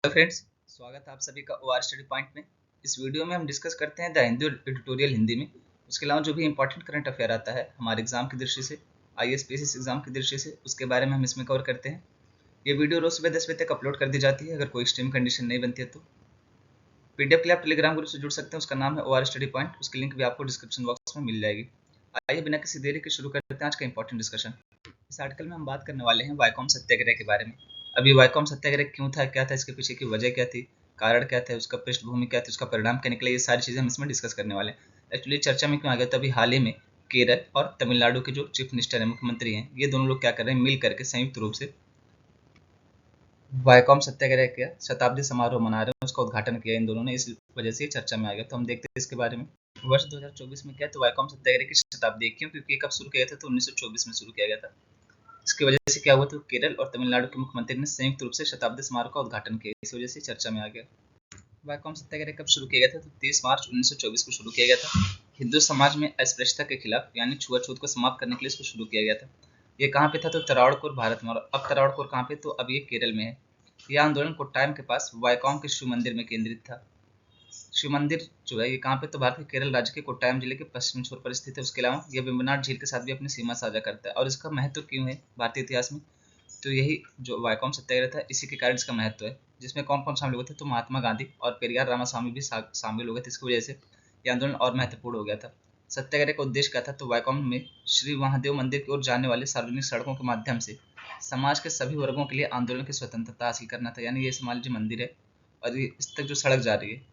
Hello friends, स्वागत है आप सभी का ओआर स्टडी पॉइंट में। इस वीडियो में हम डिस्कस करते हैं द हिंदू एडिटोरियल हिंदी में। उसके अलावा जो भी इंपॉर्टेंट करंट अफेयर आता है हमारे एग्जाम की दृष्टि से, आईएएस पीएस एग्जाम की दृष्टि से, उसके बारे में हम इसमें कवर करते हैं। ये वीडियो रोज सुबह 10 बजे तक अपलोड कर दी जाती है। अगर कोई एक्सट्रीम कंडीशन नहीं बनती है तो पीडीएफ के लिए आप टेलीग्राम ग्रुप से जुड़ सकते हैं। उसका नाम है ओआर स्टडी पॉइंट। उसकी लिंक भी आपको डिस्क्रिप्शन बॉक्स में मिल जाएगी। आइए बिना किसी देरी के शुरू करते हैं आज का इंपॉर्टेंट डिस्कशन। इस आर्टिकल में हम बात करने वाले हैं वाईकॉम सत्याग्रह के बारे में। अभी वाईकॉम सत्याग्रह क्यों था, क्या था, इसके पीछे की वजह क्या थी, कारण क्या था, उसका पृष्ठभूमि क्या थी, उसका परिणाम क्या निकला, ये सारी चीजें हम इसमें डिस्कस करने वाले हैं। एक्चुअली चर्चा में क्यों आ गया, तो अभी हाल ही में केरल और तमिलनाडु के जो चीफ मिनिस्टर है, मुख्यमंत्री हैं, ये दोनों लोग क्या कर रहे हैं, मिल करके संयुक्त रूप से वाईकॉम सत्याग्रह का शताब्दी समारोह मना रहे हैं। उसका उद्घाटन किया इन दोनों ने, इस वजह से चर्चा में आ गया। तो हम देखते हैं इसके बारे में। वर्ष 2024 में क्या है, तो वाईकॉम सत्याग्रह की शताब्दी क्यों, क्योंकि कब शुरू किया गया था, तो 1924 में शुरू किया गया था। इसकी वजह से क्या हुआ, तो केरल और तमिलनाडु के मुख्यमंत्री ने संयुक्त रूप से शताब्दी समारोह का उद्घाटन किया। इस वजह से चर्चा में आ गया। वाईकॉम सत्याग्रह कब शुरू किया गया था, तो 30 मार्च 1924 को शुरू किया गया था। हिंदू समाज में अस्पृश्यता के खिलाफ यानी छुआछूत को समाप्त करने के लिए इसको शुरू किया गया था। ये कहाँ पे था, तो तरावड़कोर भारत में। और अब तरावड़कोर कहाँ पे, तो अब ये केरल में है। यह आंदोलन कोट्टायम के पास वाईकॉम के शिव मंदिर में केंद्रित था। शिव मंदिर जो है ये कहाँ पे, तो भारत के केरल राज्य के कोट्टायम जिले के पश्चिमी छोर पर स्थित है। उसके अलावा यह वेम्बनाड झील के साथ भी अपनी सीमा साझा करता है। और इसका महत्व क्यों है भारतीय इतिहास में, तो यही जो वाईकॉम सत्याग्रह था इसी के कारण इसका महत्व है। जिसमें कौन कौन शामिल हुए थे, तो महात्मा गांधी और पेरियार रामास्वामी भी शामिल हो गए थे। इसकी वजह से यह आंदोलन और महत्वपूर्ण हो गया था। सत्याग्रह का उद्देश्य क्या था, तो वाईकॉम में श्री महादेव मंदिर की ओर जाने वाले सार्वजनिक सड़कों के माध्यम से समाज के सभी वर्गों के लिए आंदोलन की स्वतंत्रता हासिल करना था। यानी ये समाज जो मंदिर है और ये इस तक जो सड़क जा रही है,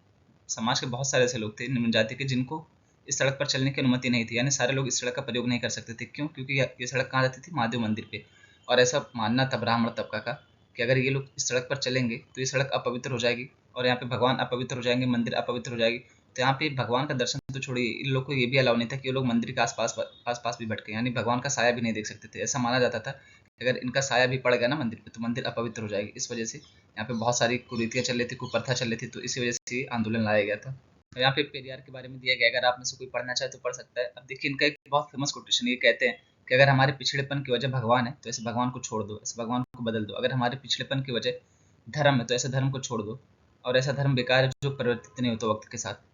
समाज के बहुत सारे ऐसे लोग थे निम्न जाति के जिनको इस सड़क पर चलने की अनुमति नहीं थी। यानी सारे लोग इस सड़क का प्रयोग नहीं कर सकते थे। क्यों, क्योंकि ये सड़क कहाँ जाती थी, महादेव मंदिर पे। और ऐसा मानना था ब्राह्मण तबका का कि अगर ये लोग इस सड़क पर चलेंगे तो ये सड़क अपवित्र हो जाएगी और यहाँ पे भगवान अपवित्र हो जाएंगे, मंदिर अपवित्र हो जाएगी। तो यहाँ पे भगवान का दर्शन तो छोड़िए, इन लोग को ये भी अलाउ नहीं था कि ये लोग मंदिर के आसपास भी भटके, यानी भगवान का साया भी नहीं देख सकते थे। ऐसा माना जाता था कि अगर इनका साया भी पड़ गया ना मंदिर पे तो मंदिर अपवित्र हो जाएगी। इस वजह से यहाँ पे बहुत सारी कुरीतियाँ चल रही थी, कुप्रथा चल रही थी। तो इसी वजह से आंदोलन लाया गया था। और यहाँ पे पेरियार के बारे में दिया गया, अगर आप में से कोई पढ़ना चाहे तो पढ़ सकता है। अब देखिए इनका एक बहुत फेमस कोटेशन, ये कहते हैं कि अगर हमारे पिछड़ेपन की वजह भगवान है तो ऐसे भगवान को छोड़ दो, ऐसे भगवान को बदल दो। अगर हमारे पिछड़ेपन की वजह धर्म है तो ऐसे धर्म को छोड़ दो, और ऐसा धर्म बेकार है जो परिवर्तित नहीं होता वक्त के साथ।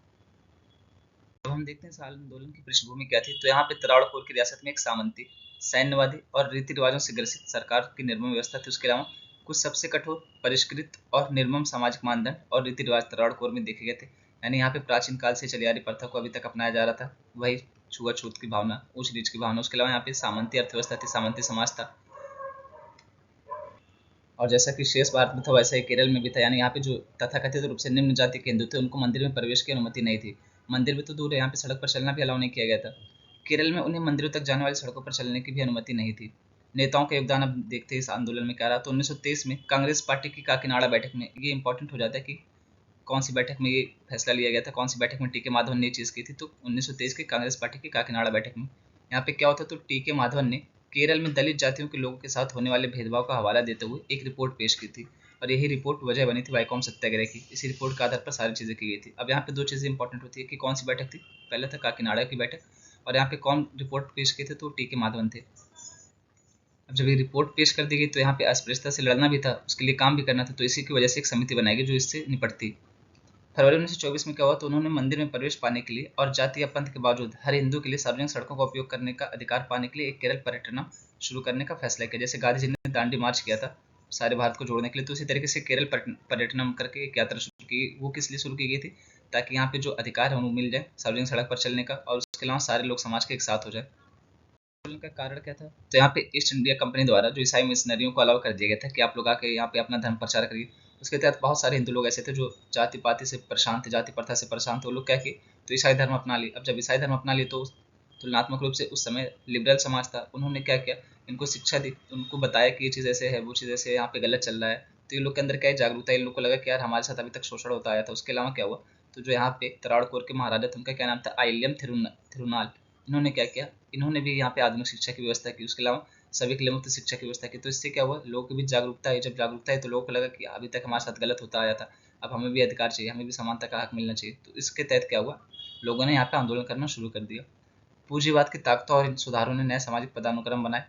अब हम देखते हैं इस आंदोलन की पृष्ठभूमि क्या थी। तो यहाँ पे तरावड़कोर की रियासत में एक सामंती, सैन्यवादी और रीति रिवाजों से ग्रसित सरकार की निर्मम व्यवस्था थी। उसके अलावा कुछ सबसे कठोर, परिष्कृत और निर्मम सामाजिक मानदंड और रीति रिवाज तरावड़कोर में देखे गए थे। यानी यहाँ पे प्राचीन काल से चली आ रही प्रथा को अभी तक अपनाया जा रहा था। वही छुआछूत की भावना, ऊंच नीच की भावना। उसके अलावा यहाँ पे सामंती अर्थव्यवस्था थी, सामंती समाज था। और जैसा कि शेष भारत में था वैसा ही केरल में भी था। यानी यहाँ पे जो तथाकथित रूप से निम्न जाति के हिंदू थे उनको मंदिर में प्रवेश की अनुमति नहीं थी। मंदिर में तो दूर है, यहाँ पे सड़क पर चलना भी अलाउ नहीं किया गया था। केरल में उन्हें मंदिरों तक जाने वाली सड़कों पर चलने की भी अनुमति नहीं थी। नेताओं का योगदान अब देखते हैं इस आंदोलन में क्या रहा। तो 1923 में कांग्रेस पार्टी की काकीनाडा बैठक में, ये इंपॉर्टेंट हो जाता है कि कौन सी बैठक में ये फैसला लिया गया था, कौन सी बैठक में टीके माधवन ने ये चीज़ की थी। तो 1923 की कांग्रेस पार्टी की काकीनाडा बैठक में यहाँ पे क्या होता, तो टीके माधवन ने केरल में दलित जातियों के लोगों के साथ होने वाले भेदभाव का हवाला देते हुए एक रिपोर्ट पेश की थी। और यही रिपोर्ट वजह बनी थी वाईकॉम सत्याग्रह की। इसी रिपोर्ट के आधार पर सारी चीज़ें की गई थी। अब यहाँ पे दो चीज़ें इंपॉर्टेंट होती है कि कौन सी बैठक थी, पहले था काकीनाडा की बैठक, और यहाँ पे कौन रिपोर्ट पेश किए थे, तो टीके माधवन थे। अब जब ये रिपोर्ट पेश कर दी गई तो यहाँ पे अस्पृश्यता से लड़ना भी था, उसके लिए काम भी करना था। तो इसी की वजह से एक समिति बनाई गई जो इससे निपटती। फरवरी 1924 में क्या हुआ, तो उन्होंने मंदिर में प्रवेश पाने के लिए और जाति या पंथ के बावजूद हर हिंदू के लिए सार्वजनिक सड़कों का उपयोग करने का अधिकार पाने के लिए एक केरल पर्यटन शुरू करने का फैसला किया। जैसे गांधी जी ने दांडी मार्च किया था सारे भारत को जोड़ने के लिए, तो उसी तरीके से केरल पर्यटनम करके एक यात्रा शुरू की। वो किस लिए शुरू की गई थी, ताकि यहाँ पे जो अधिकार है उनको मिल जाए सार्वजनिक सड़क पर चलने का, और उसके अलावा सारे लोग समाज के एक साथ हो जाए। का कारण क्या था, तो यहाँ पे ईस्ट इंडिया कंपनी द्वारा जो ईसाई मिशनरियों को अलाउ कर दिया गया था कि आप लोग आके यहाँ पे अपना धर्म प्रचार करिए। उसके तहत बहुत सारे हिंदू लोग ऐसे थे जो जाति पाति से परेशान थे, जाति प्रथा से परेशान थे। वो लोग क्या किए, तो ईसाई धर्म अपना लिए। अब जब ईसाई धर्म अपना लिए तो तुलनात्मक रूप से उस समय लिबरल समाज था, उन्होंने क्या किया, इनको शिक्षा दी, उनको बताया कि ये चीज़ ऐसे है, वो चीज़ ऐसे है, यहाँ पे गलत चल रहा है। तो इन लोग के अंदर क्या है, जागरूकता। इन लोग को लगा कि यार हमारे साथ अभी तक शोषण होता आया था। उसके अलावा क्या हुआ, तो जो यहाँ पे तरावड़कोर के महाराजा थे उनका क्या नाम था, आइलियम थिरुनाल। इन्होंने क्या किया, इन्होंने भी यहाँ पे आधुनिक शिक्षा की व्यवस्था की। उसके अलावा सभी के लिए मुफ्त शिक्षा की व्यवस्था की। तो इससे क्या हुआ, लोगों के बीच जागरूकता है। जब जागरूकता है तो लोगों को लगा कि अभी तक हमारे साथ गलत होता आया था, अब हमें भी अधिकार चाहिए, हमें भी समानता का हक मिलना चाहिए। तो इसके तहत क्या हुआ, लोगों ने यहाँ पे आंदोलन करना शुरू कर दिया। पूंजीवाद की ताकतों और इन सुधारों ने नए सामाजिक पदानुक्रम बनाए।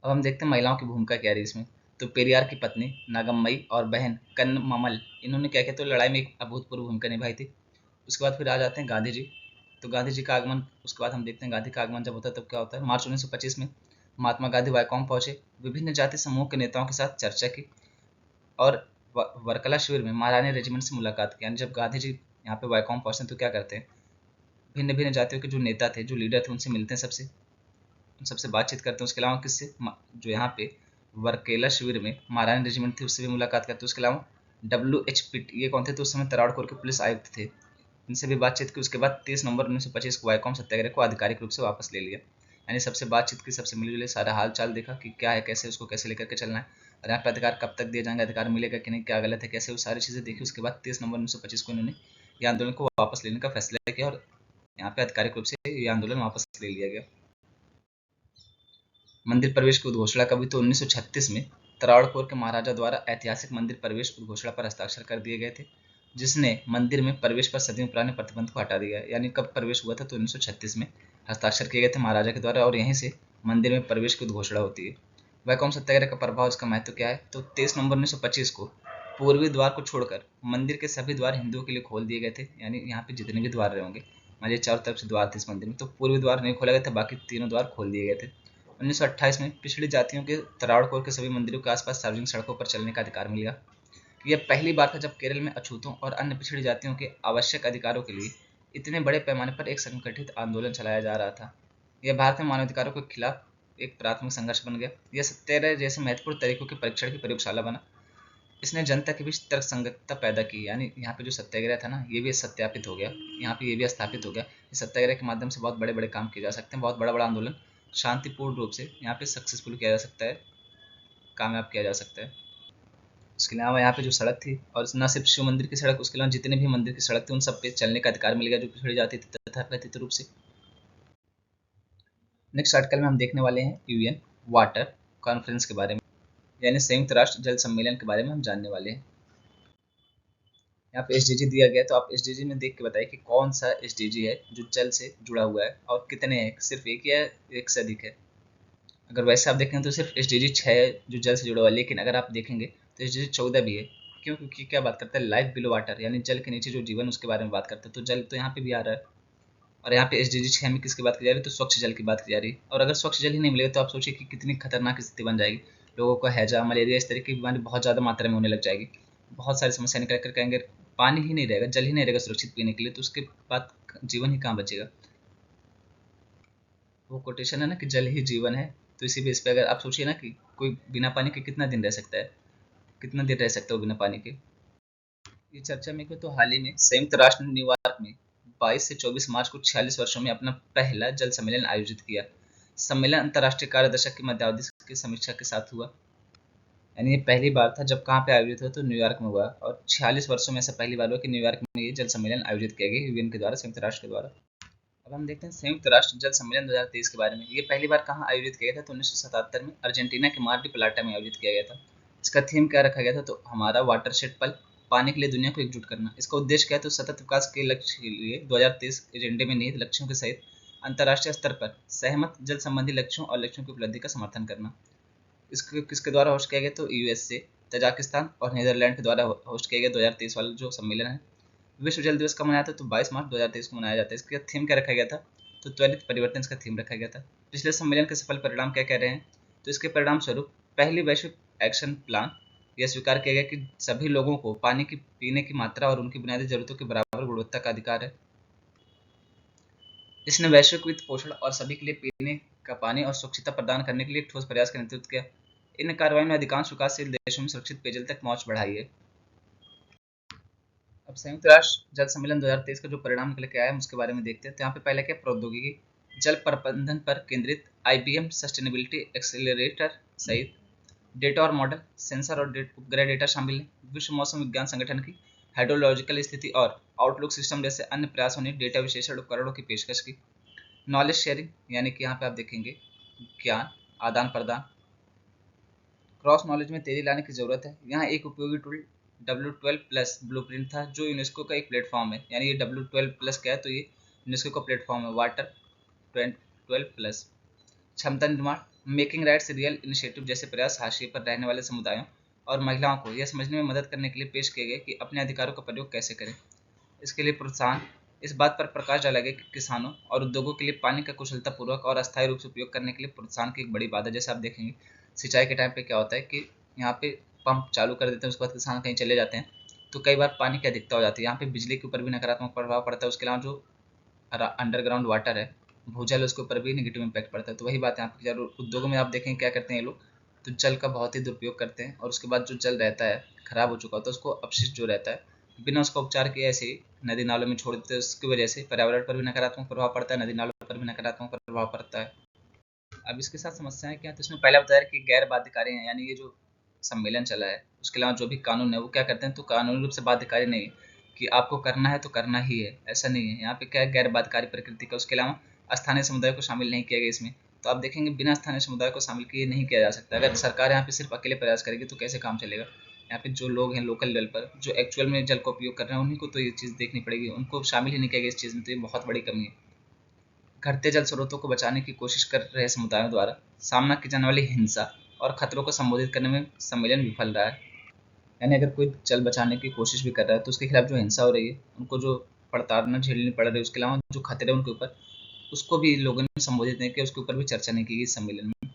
अब हम देखते हैं महिलाओं की भूमिका क्या रही इसमें। तो पेरियार की पत्नी नागम्मई और बहन कन्नममल, इन्होंने क्या किया, तो लड़ाई में एक अभूतपूर्व भूमिका निभाई थी। उसके बाद फिर आ जाते हैं गांधी जी। तो गांधी जी का आगमन, उसके बाद हम देखते हैं गांधी का आगमन जब होता है तब क्या होता है। मार्च 1925 में महात्मा गांधी वायकॉम पहुंचे, विभिन्न जाति समूह के नेताओं के साथ चर्चा की और वर्कला शिविर में महारानी रेजिमेंट से मुलाकात की। यानी जब गांधी जी यहाँ पे वायकॉम पहुंचते हैं तो क्या करते हैं, भिन्न भिन्न जातियों के जो नेता थे, जो लीडर थे, उनसे मिलते हैं, सबसे उन सबसे बातचीत करते हैं। उसके अलावा किससे, जो यहाँ पे वर्केला शिविर में महारानी रेजिमेंट थी उससे भी मुलाकात करते हैं। उसके अलावा WH पिट, ये कौन थे, तो उस समय तराड़ कोर के पुलिस आयुक्त थे, इनसे भी बातचीत की। उसके बाद 30 नवंबर 1925 को वायकॉम सत्याग्रह को आधिकारिक रूप से वापस ले लिया। यानी सबसे बातचीत की, सबसे मिलजुले, सारा हाल चाल देखा कि क्या है, कैसे उसको कैसे लेकर के चलना है, और यहाँ पे अधिकार कब तक दिए जाएंगे, अधिकार मिलेगा कि नहीं, क्या गलत है, कैसे, वो सारी चीज़ें देखी। उसके बाद 30 नवंबर 1925 को इन्होंने ये आंदोलन को वापस लेने का फैसला किया और यहाँ पे आधिकारिक रूप से ये आंदोलन वापस ले लिया गया। मंदिर प्रवेश की उद्घोषणा कभी, तो 1936 में तरावड़कोर के महाराजा द्वारा ऐतिहासिक मंदिर प्रवेश उद्घोषणा पर हस्ताक्षर कर दिए गए थे, जिसने मंदिर में प्रवेश पर सदियों पुराने प्रतिबंध को हटा दिया। यानी कब प्रवेश हुआ था, तो 1936 में हस्ताक्षर किए गए थे महाराजा के द्वारा, और यहीं से मंदिर में प्रवेश की उद्घोषणा होती है। वैकोम सत्याग्रह का प्रभाव, इसका महत्व क्या है, तो 23 नवंबर 1925 को पूर्वी द्वार को छोड़कर मंदिर के सभी द्वार हिंदुओं के लिए खोल दिए गए थे। यानी यहाँ पे जितने भी द्वार रहे होंगे, मान लीजिए चारों तरफ से द्वार थे इस मंदिर में, तो पूर्वी द्वार नहीं खोला गया था, बाकी तीनों द्वार खोल दिए गए थे। 1928 में पिछड़ी जातियों के तरावड़कोर के सभी मंदिरों के आसपास सार्वजनिक सड़कों पर चलने का अधिकार मिल गया। यह पहली बार था जब केरल में अछूतों और अन्य पिछड़ी जातियों के आवश्यक अधिकारों के लिए इतने बड़े पैमाने पर एक संगठित आंदोलन चलाया जा रहा था। यह भारत में मानवाधिकारों के खिलाफ एक प्राथमिक संघर्ष बन गया। यह सत्याग्रह जैसे महत्वपूर्ण तरीकों के परीक्षण की प्रयोगशाला बना। इसने जनता के बीच तर्क संगतता पैदा की। यानी यहाँ पे जो सत्याग्रह था ना, ये भी सत्यापित हो गया, यहाँ पे ये भी स्थापित हो गया। इस सत्याग्रह के माध्यम से बहुत बड़े बड़े काम किए जा सकते हैं, बहुत बड़ा बड़ा आंदोलन शांतिपूर्ण रूप से यहाँ पे सक्सेसफुल किया जा सकता है, कामयाब किया जा सकता है। उसके अलावा यहाँ पे जो सड़क थी, और न सिर्फ शिव मंदिर की सड़क, उसके अलावा जितने भी मंदिर की सड़क थी उन सब पे चलने का अधिकार मिल गया जो पिछड़ी जाती थी तथाकथित रूप से। नेक्स्ट आर्टिकल में हम देखने वाले हैं यूएन वाटर कॉन्फ्रेंस के बारे में, यानी संयुक्त राष्ट्र जल सम्मेलन के बारे में हम जानने वाले हैं। यहाँ पे एसडीजी दिया गया, तो आप एसडीजी में देख के बताइए कि कौन सा एसडीजी है जो जल से जुड़ा हुआ है और कितने हैं, सिर्फ एक या एक से अधिक है। अगर वैसे आप देखें तो सिर्फ एसडीजी 6 है जो जल से जुड़ा हुआ है, लेकिन अगर आप देखेंगे तो एसडीजी 14 भी है। क्यों? क्योंकि क्या बात करता है, लाइफ बिलो वाटर, यानी जल के नीचे जो जीवन, उसके बारे में बात करता है। तो जल तो यहाँ पे भी आ रहा है, और यहाँ पे एसडीजी 6 में किसकी बात की जा रही है, तो स्वच्छ जल की बात की जा रही है। और अगर स्वच्छ जल ही नहीं मिलेगा तो आप सोचिए कि कितनी खतरनाक स्थिति बन जाएगी। लोगों को हैजा, मलेरिया, इस तरह की बीमारी बहुत ज़्यादा मात्रा में होने लग जाएगी। बहुत सारी समस्या निकल कर कहेंगे, पानी ही नहीं रहेगा, जल ही नहीं रहेगा सुरक्षित पीने के लिए, तो उसके बाद जीवन ही कहाँ बचेगा। वो कोटेशन है ना कि जल ही जीवन है, तो इसी बेस पे अगर आप सोचिए ना कि कोई बिना पानी के कितना दिन रह सकता है, कितना दिन रह सकता है वो बिना पानी के। ये चर्चा में तो हाल ही में संयुक्त राष्ट्र ने न्यूयॉर्क में 22 से 24 मार्च को 46 वर्षों में अपना पहला जल सम्मेलन आयोजित किया। सम्मेलन अंतर्राष्ट्रीय कार्य दशक की मध्यावधि की समीक्षा के साथ हुआ। यानी ये पहली बार था जब कहाँ पे आयोजित हुआ, तो न्यूयॉर्क में हुआ, और 46 वर्षों में ऐसा पहली बार हुआ कि न्यूयॉर्क में ये जल सम्मेलन आयोजित किया गया यूएन के द्वारा, संयुक्त राष्ट्र के द्वारा। अब हम देखते हैं संयुक्त राष्ट्र जल सम्मेलन 2023 के बारे में। ये पहली बार कहाँ आयोजित किया गया था, तो 1977 में अर्जेंटीना के मार डी प्लाटा में आयोजित किया गया था। इसका थीम क्या रखा गया था, तो हमारा वाटरशेड पल, पानी के लिए दुनिया को एकजुट करना। इसका उद्देश्य क्या है, तो सतत विकास के लक्ष्य के लिए 2023 एजेंडे में निहित लक्ष्यों के सहित अंतर्राष्ट्रीय स्तर पर सहमत जल संबंधी लक्ष्यों और लक्ष्यों की उपलब्धि का समर्थन करना। इसको किसके द्वारा होस्ट किया गया, तो यूएसए, तजाकिस्तान और नीदरलैंड के द्वारा होस्ट किया गया 2023 वाला जो सम्मेलन है। विश्व जल दिवस कब मनाया था, तो 22 मार्च 2023 को मनाया जाता है। इसका थीम क्या रखा गया था, तो त्वरित परिवर्तन इसका थीम रखा गया था। पिछले सम्मेलन के सफल परिणाम क्या कह रहे हैं, तो इसके परिणाम स्वरूप पहली वैश्विक एक्शन प्लान यह स्वीकार किया गया कि सभी लोगों को पानी की पीने की मात्रा और उनकी बुनियादी जरूरतों के बराबर गुणवत्ता का अधिकार है। इसने वैश्विक वित्त पोषण और सभी के लिए पीने का पानी और स्वच्छता प्रदान करने के लिए ठोस प्रयास का नेतृत्व किया। इन कार्रवाई में अधिकांश विकासशील देशों में सुरक्षित पेयजल तक पहुंच बढ़ाई है। अब संयुक्त राष्ट्र जल सम्मेलन 2023 का जो परिणाम निकल के आया है उसके बारे में देखते हैं। तो यहाँ पे पहले क्या, प्रौद्योगिकी जल प्रबंधन पर केंद्रित IBM सस्टेनेबिलिटी एक्सेलरेटर सहित डेटा और मॉडल, सेंसर और उपग्रह डेटा शामिल है। विश्व मौसम विज्ञान संगठन की हाइड्रोलॉजिकल स्थिति और आउटलुक सिस्टम जैसे अन्य प्रयासों ने डेटा विश्लेषण उपकरणों की पेशकश की। नॉलेज शेयरिंग, यानी कि यहाँ पे आप देखेंगे ज्ञान आदान प्रदान, क्रॉस नॉलेज में तेजी लाने की जरूरत है। यहाँ एक उपयोगी टूल W12+ ब्लूप्रिंट था जो यूनेस्को का एक प्लेटफॉर्म है। यानी ये W12+ क्या है, तो ये यूनेस्को का प्लेटफॉर्म है, वाटर 12+ क्षमता निर्माण, मेकिंग राइट्स रियल इनिशिएटिव जैसे प्रयास हाशिए पर रहने वाले समुदायों और महिलाओं को यह समझने में मदद करने के लिए पेश किए गए कि अपने अधिकारों का प्रयोग कैसे करें। इसके लिए प्रोत्साहन इस बात पर प्रकाश डाला गया कि किसानों और उद्योगों के लिए पानी का कुशलतापूर्वक और अस्थायी रूप से उपयोग करने के लिए प्रोत्साहन की एक बड़ी बात है। जैसे आप देखेंगे सिंचाई के टाइम पे क्या होता है कि यहाँ पे पंप चालू कर देते हैं, उसके बाद किसान कहीं चले जाते हैं तो कई बार पानी की अधिकता हो जाती है। यहाँ पे बिजली के ऊपर भी नकारात्मक प्रभाव पड़ता है। उसके अलावा जो अंडरग्राउंड वाटर है, भूजल, उसके ऊपर भी नेगेटिव इम्पैक्ट पड़ता है। तो वही बात है, यहाँ पे उद्योगों में आप देखेंगे क्या करते हैं ये लोग, तो जल का बहुत ही दुरुपयोग करते हैं और उसके बाद जो जल रहता है खराब हो चुका होता है उसको अपशिष्ट जो रहता है बिना उसका उपचार किए ऐसे ही नदी नालों में छोड़ देते हैं। उसकी वजह से पर्यावरण पर भी नकारात्मक प्रभाव पड़ता है, नदी नालों पर भी नकारात्मक प्रभाव पड़ता है। अब इसके साथ समस्याएं क्या है, तो इसमें पहला बताया कि गैर बाध्यकारी हैं, यानी ये जो सम्मेलन चला है उसके अलावा जो भी कानून है वो क्या करते हैं, तो कानूनी रूप से बाध्यकारी नहीं है कि आपको करना है तो करना ही है, ऐसा नहीं है। यहाँ पे क्या है, गैर बाध्यकारी प्रकृति का। उसके अलावा स्थानीय समुदाय को शामिल नहीं किया गया इसमें। तो आप देखेंगे बिना स्थानीय समुदाय को शामिल किए नहीं किया जा सकता। अगर सरकार यहाँ पे सिर्फ अकेले प्रयास करेगी तो कैसे काम चलेगा। यहाँ पे जो लोग हैं लोकल लेवल पर जो एक्चुअल में जल का उपयोग कर रहे हैं उन्हीं को तो ये चीज़ देखनी पड़ेगी, उनको शामिल ही नहीं किया गया इस चीज़ में, तो ये बहुत बड़ी कमी है। घटते जल स्रोतों को बचाने की कोशिश कर रहे समुदायों द्वारा सामना की जाने वाली हिंसा और खतरों को संबोधित करने में सम्मेलन विफल रहा है। यानी अगर कोई जल बचाने की कोशिश भी कर रहा है तो उसके खिलाफ जो हिंसा हो रही है, उनको जो प्रताड़ना झेलनी पड़ रही है, उसके अलावा जो खतरे उनके ऊपर, उसको भी लोगों ने संबोधित नहीं किया, उसके ऊपर भी चर्चा नहीं की गई इस सम्मेलन में।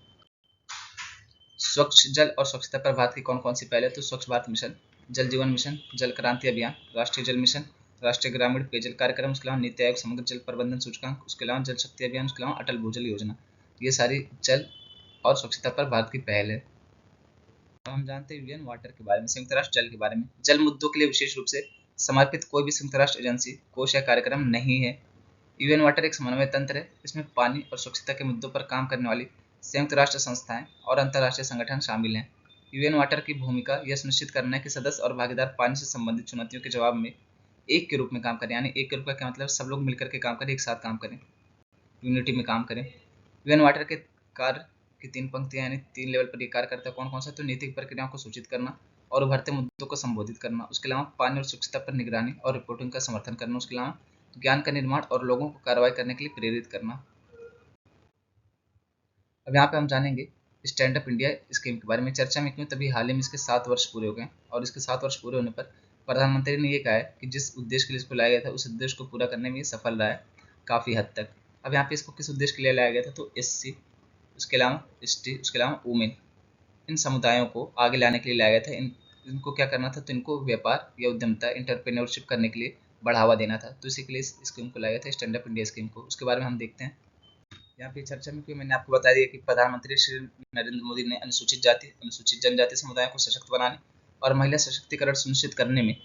स्वच्छ जल और स्वच्छता पर भारत की कौन कौन सी पहल है, तो स्वच्छ भारत मिशन, जल जीवन मिशन, जल क्रांति अभियान, राष्ट्रीय जल मिशन, राष्ट्रीय ग्रामीण पेयजल कार्यक्रम, उसके अलावा नीति आयोग समग्र जल प्रबंधन सूचकांक, उसके अलावा जल शक्ति अभियान, उसके अलावा अटल भूजल योजना। ये सारी जल और स्वच्छता पर भारत की पहल है। अब हम जानते हैं यूएन वाटर के बारे में, संयुक्त राष्ट्र जल के बारे में। जल मुद्दों के लिए विशेष रूप से समर्पित कोई भी संयुक्त राष्ट्र एजेंसी, कोष या कार्यक्रम नहीं है। यूएन वाटर एक समन्वय तंत्र है, इसमें पानी और स्वच्छता के मुद्दों पर काम करने वाली संयुक्त राष्ट्र संस्थाएं और अंतर्राष्ट्रीय संगठन शामिल हैं। यूएन वाटर की भूमिका यह सुनिश्चित करना है कि सदस्य और भागीदार पानी से संबंधित चुनौतियों के जवाब में एक के रूप में काम करें। यानी एक के रूप का क्या मतलब, सब लोग मिलकर के काम करें, एक साथ काम करें, यूनिटी में काम करें। यूएन वाटर के कार्य की 3 पंक्तियां, यानी 3 लेवल पर ये कार्य करता है। कौन कौन सा, तो नीतिक प्रक्रियाओं को सूचित करना और उभरते मुद्दों को संबोधित करना, उसके अलावा पानी और स्वच्छता पर निगरानी और रिपोर्टिंग का समर्थन करना, उसके अलावा ज्ञान का निर्माण और लोगों को कार्रवाई करने के लिए प्रेरित करना। अब यहाँ पे हम जानेंगे स्टैंड अप इंडिया स्कीम के बारे में। चर्चा में क्यों, तभी हाल ही में इसके 7 वर्ष पूरे हो गए और इसके 7 वर्ष पूरे होने पर प्रधानमंत्री ने ये कहा है कि जिस उद्देश्य के लिए इसको लाया गया था उस उद्देश्य को पूरा करने में ये सफल रहा है काफ़ी हद तक। अब यहाँ पे इसको किस उद्देश्य के लिए लाया गया था, तो एससी, उसके अलावा एसटी, उसके अलावा वुमेन, इन समुदायों को आगे लाने के लिए लाया गया था। इनको क्या करना था, तो इनको व्यापार या उद्यमता, इंटरप्रेन्योरशिप करने के लिए बढ़ावा देना था। तो इसी के लिए इस स्कीम को लाया गया था, स्टैंड अप इंडिया स्कीम को। उसके बारे में हम देखते हैं। यहाँ पे चर्चा में क्यों, मैंने आपको बता दिया कि प्रधानमंत्री श्री नरेंद्र मोदी ने अनुसूचित जाति, अनुसूचित जनजाति समुदायों को सशक्त बनाने और महिला सशक्तिकरण सुनिश्चित करने में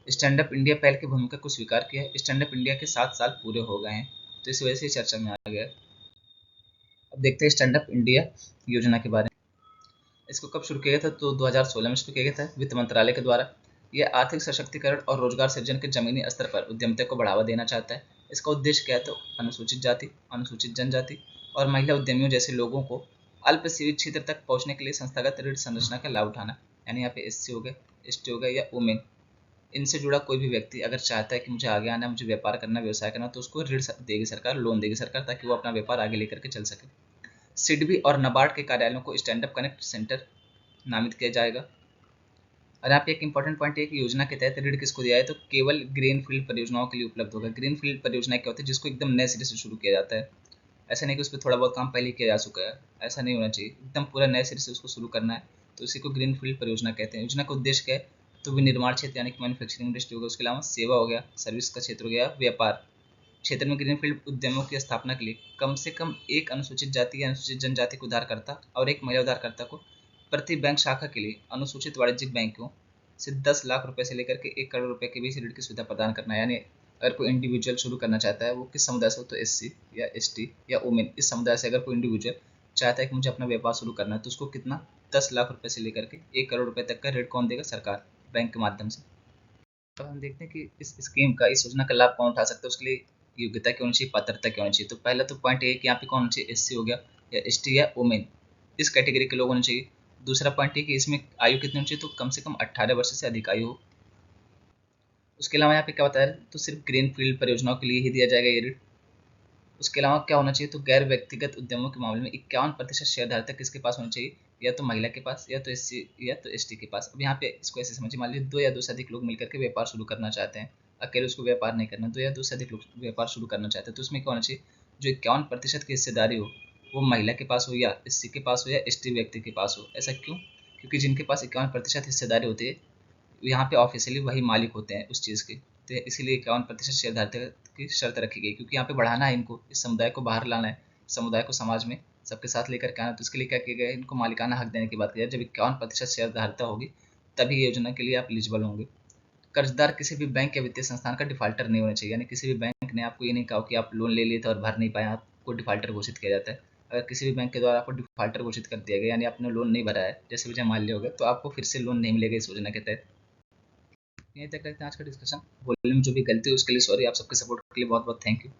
स्टैंड अप इंडिया पहल की भूमिका को स्वीकार किया है। स्टैंड अप इंडिया के 7 साल पूरे हो गए हैं, तो इस वजह से चर्चा में आ गया। अब देखते हैं स्टैंड अप इंडिया योजना के बारे में। इसको कब शुरू किया गया था, तो 2016 में शुरू किया गया था वित्त मंत्रालय के द्वारा। यह आर्थिक सशक्तिकरण और रोजगार सृजन के जमीनी स्तर पर उद्यमिता को बढ़ावा देना चाहता है। इसका उद्देश्य क्या है, तो अनुसूचित जाति, अनुसूचित जनजाति और महिला उद्यमियों जैसे लोगों को अल्प सीमित क्षेत्र तक पहुंचने के लिए संस्थागत ऋण संरचना का लाभ उठाना। यानी यहाँ पे एससी हो गया, एसटी हो गया या वुमेन, इनसे जुड़ा कोई भी व्यक्ति अगर चाहता है कि मुझे आगे आना है, मुझे व्यापार करना, व्यवसाय करना, तो उसको ऋण देगी सरकार, लोन देगी सरकार, ताकि वो अपना व्यापार आगे लेकर के चल सके। सिडबी और नाबार्ड के कार्यालयों को स्टैंड अप कनेक्ट सेंटर नामित किया जाएगा। और यहाँ पे एक इंपॉर्टेंट पॉइंट है कि योजना के तहत ऋण किसको दिया है, तो केवल ग्रीनफील्ड परियोजनाओं के लिए उपलब्ध होगा। ग्रीनफील्ड परियोजना क्या होती है, जिसको एकदम नए सिरे से शुरू किया जाता है। ऐसा नहीं कि उस पर थोड़ा बहुत काम पहले किया जा चुका है, ऐसा नहीं होना चाहिए, एकदम पूरा नए सिरे से उसको शुरू करना है, तो इसी को ग्रीनफील्ड परियोजना कहते हैं। योजना का उद्देश्य क्या है, तो विनिर्माण क्षेत्र यानी कि मैन्युफैक्चरिंग इंडस्ट्री होगा, उसके अलावा सेवा हो गया, सर्विस का क्षेत्र हो गया, व्यापार क्षेत्र में ग्रीनफील्ड उद्यमों की स्थापना के लिए कम से कम एक अनुसूचित जाति या अनुसूचित जनजाति को उधारकर्ता और एक महिला उधारकर्ता को प्रति बैंक शाखा के लिए अनुसूचित वाणिज्यिक बैंकों से 10 लाख रुपए से लेकर के 1 करोड़ रुपए के बीच ऋण की सुविधा प्रदान करना है। यानी अगर कोई इंडिविजुअल शुरू करना चाहता है, वो किस समुदाय से हो, तो एससी या एसटी या वुमेन, इस समुदाय से अगर कोई इंडिविजुअल चाहता है कि मुझे अपना व्यापार शुरू करना है, तो उसको कितना 10 लाख रुपए से लेकर के 1 करोड़ रुपए तक का ऋण कौन देगा, सरकार, बैंक के माध्यम से। तो हम देखते हैं कि इस स्कीम का, इस योजना का लाभ कौन उठा सकता है, उसके लिए योग्यता क्यों होनी चाहिए, पात्रता क्यों होनी चाहिए। तो पहला तो पॉइंट ये है कि यहाँ पे कौन होना चाहिए, एससी हो गया या एसटी या वुमेन, इस कैटेगरी के लोग होने चाहिए। दूसरा पॉइंट ये कि इसमें आयु कितनी होनी चाहिए, तो कम से कम 18 वर्ष से अधिक आयु हो। उसके अलावा यहाँ पे क्या बताया, तो सिर्फ ग्रीन फील्ड परियोजनाओं के लिए ही दिया जाएगा ये ऋण। उसके अलावा क्या होना चाहिए, तो गैर व्यक्तिगत उद्यमों के मामले में 51% शेयरधारक किसके पास होना चाहिए, या तो महिला के पास, या तो एससी या तो एसटी के पास। अब यहाँ पे इसको ऐसे समझिए, मान लीजिए 2 या 2 से अधिक लोग मिलकर के व्यापार शुरू करना चाहते हैं, अकेले उसको व्यापार नहीं करना, 2 या 2 से अधिक लोग व्यापार शुरू करना चाहते हैं, तो उसमें क्या होना चाहिए, जो 51% की हिस्सेदारी हो वो महिला के पास हो, या एससी के पास हो, या एसटी व्यक्ति के पास हो। ऐसा क्यों? क्योंकि जिनके पास 51% हिस्सेदारी होती है, यहाँ पे ऑफिशियली वही मालिक होते हैं उस चीज़ के, तो इसीलिए 51% शेयरधारक की शर्त रखी गई, क्योंकि यहाँ पे बढ़ाना है इनको, इस समुदाय को बाहर लाना है, समुदाय को समाज में सबके साथ लेकर के आना। तो इसके लिए क्या किया गया, इनको मालिकाना हक देने की बात की जाए। जब 51% शेयरधारता होगी तभी ये योजना के लिए आप एलिजिबल होंगे। कर्जदार किसी भी बैंक या वित्तीय संस्थान का डिफाल्टर नहीं होना चाहिए, यानी किसी भी बैंक ने आपको ये नहीं कहा कि आप लोन ले लिए थे और भर नहीं पाए, आपको डिफाल्टर घोषित किया जाता है। अगर किसी भी बैंक के द्वारा आपको डिफाल्टर घोषित कर दिया गया, यानी आपने लोन नहीं भरा है, जैसे विजय माल्या हो गया, तो आपको फिर से लोन नहीं मिलेगा इस योजना के तहत। यहीं तक रखते हैं आज का डिस्कशन। बोलने में जो भी गलती है उसके लिए सॉरी। आप सबके सपोर्ट के लिए बहुत बहुत थैंक यू।